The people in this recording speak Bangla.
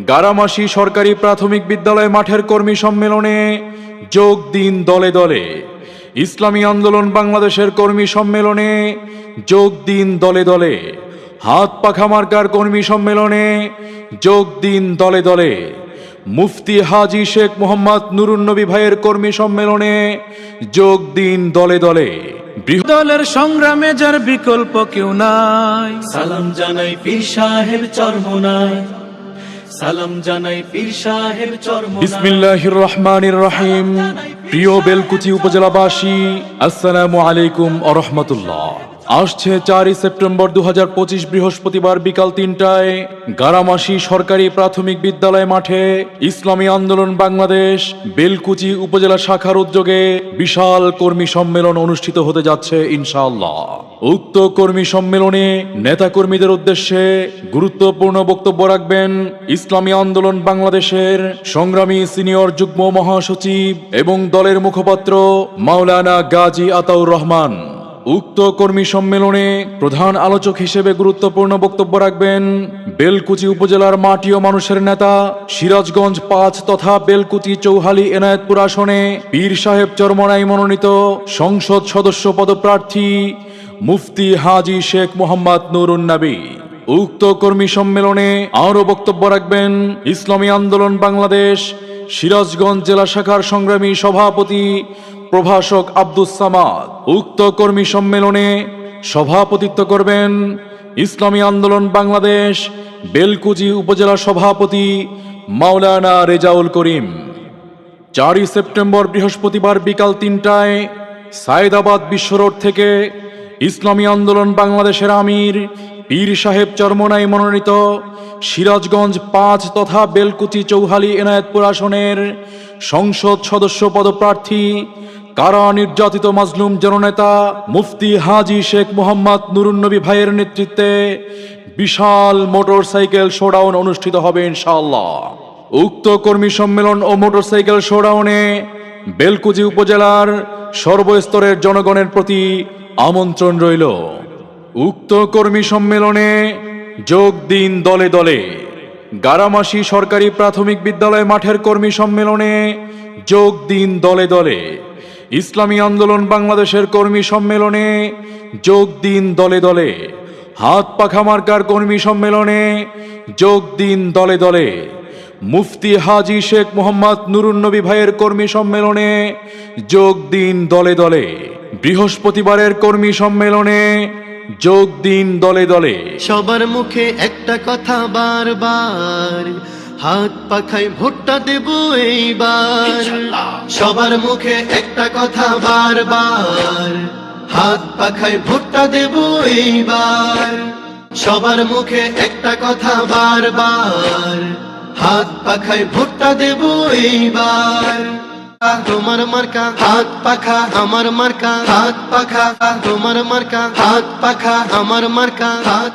গারামাসি সরকারি প্রাথমিক বিদ্যালয় মাঠের কর্মী সম্মেলনে যোগ দিন দলে দলে। ইসলামী আন্দোলন বাংলাদেশের কর্মী সম্মেলনে যোগ দিন দলে দলে। হাত পাখা মার্কার কর্মী সম্মেলনে যোগ দিন দলে দলে। মুফতি হাজী শেখ মোহাম্মদ নুরুন্নবী ভাইয়ের কর্মী সম্মেলনে যোগ দিন দলে দলে। দলের সংগ্রামে যার বিকল্প কেউ নাই, সালাম জানাই পীর সাহেব চরমোনাই, সালাম জানাই পীর সাহেব চরমোনাই। বিসমিল্লাহির রহমানির রহিম। প্রিয় বেলকুচি উপজেলাবাসী, আসসালামু আলাইকুম ওয়া রাহমাতুল্লাহ। আসছে 4 সেপ্টেম্বর 2025 বৃহস্পতিবার বিকাল 3টায় গারামাসি সরকারি প্রাথমিক বিদ্যালয় মাঠে ইসলামী আন্দোলন বাংলাদেশ বেলকুচি উপজেলা শাখার উদ্যোগে বিশাল কর্মী সম্মেলন অনুষ্ঠিত হতে যাচ্ছে ইনশাআল্লাহ। উক্ত কর্মী সম্মেলনে নেতাকর্মীদের উদ্দেশ্যে গুরুত্বপূর্ণ বক্তব্য রাখবেন ইসলামী আন্দোলন বাংলাদেশের সংগ্রামী সিনিয়র যুগ্ম মহাসচিব এবং দলের মুখপাত্র মাওলানা গাজী আতাউর রহমান। উক্ত কর্মী সম্মেলনে প্রধান আলোচক হিসেবে গুরুত্বপূর্ণ বক্তব্য রাখবেন বেলকুচি উপজেলার মাটি ও মানুষের নেতা, সিরাজগঞ্জ 5 তথা বেলকুচি চৌহালি এনায়েতপুর আসনে পীর সাহেব চরমোনাই মনোনীত সংসদ সদস্য পদপ্রার্থী মুফতি হাজী শেখ মোহাম্মদ নুরুন্নবী। উক্ত কর্মী সম্মেলনে আরও বক্তব্য রাখবেন ইসলামী আন্দোলন বাংলাদেশ সিরাজগঞ্জ জেলা শাখার সংগ্রামী সভাপতি প্রভাষক আব্দুস সামাদ। উক্ত কর্মী সম্মেলনে সভাপতিত্ব করবেন ইসলামী আন্দোলন বাংলাদেশ বেলকুচি উপজেলা সভাপতি মাওলানা রেজাউল করিম। 4 সেপ্টেম্বর বৃহস্পতিবার বিকাল 3টায় সায়েদাবাদ বিশ্ব রোড থেকে ইসলামী আন্দোলন বাংলাদেশের আমির পীর সাহেব চরমোনাই মনোনীত সিরাজগঞ্জ 5 তথা বেলকুচি চৌহালি এনায়েতপুর আসনের সংসদ সদস্য পদপ্রার্থী কারা নির্যাতিত মাজলুম জননেতা মুফতি হাজী শেখ মোহাম্মদ নুরুন্নবী ভাইয়ের নেতৃত্বে বিশাল মোটরসাইকেল শোডাউন অনুষ্ঠিত হবে ইনশাআল্লাহ। উক্ত কর্মী সম্মেলন ও মোটরসাইকেল শোডাউনে বেলকুচি উপজেলার সর্বস্তরের জনগণের প্রতি আমন্ত্রণ রইল। উক্ত কর্মী সম্মেলনে যোগ দিন দলে দলে। গারামাসি সরকারি প্রাথমিক বিদ্যালয় মাঠের কর্মী সম্মেলনে যোগ দিন দলে দলে। ইসলামী আন্দোলন বাংলাদেশের কর্মী সম্মেলনে যোগ দিন দলে দলে। হাত পাখা মার্কার কর্মী সম্মেলনে যোগ দিন দলে দলে। মুফতি হাজী শেখ মোহাম্মদ নুরুন্নবী ভাইয়ের কর্মী সম্মেলনে যোগ দিন দলে দলে। বৃহস্পতিবারের কর্মী সম্মেলনে যোগ দিন দলে দলে। সবার মুখে একটা কথা বারবার, হাত পাখায় ভোটটা দেব এইবার। সবার মুখে একটা কথা বারবার, হাত পাখায় ভোটটা দেব এইবার। সবার মুখে একটা কথা বারবার, হাত পাখায় ভোটটা দেব এইবার। তোমার মার্কা হাত পাখা, আমার মার্কা হাত পাখা। তোমার মার্কা হাত পাখা, আমার মার্কা হাত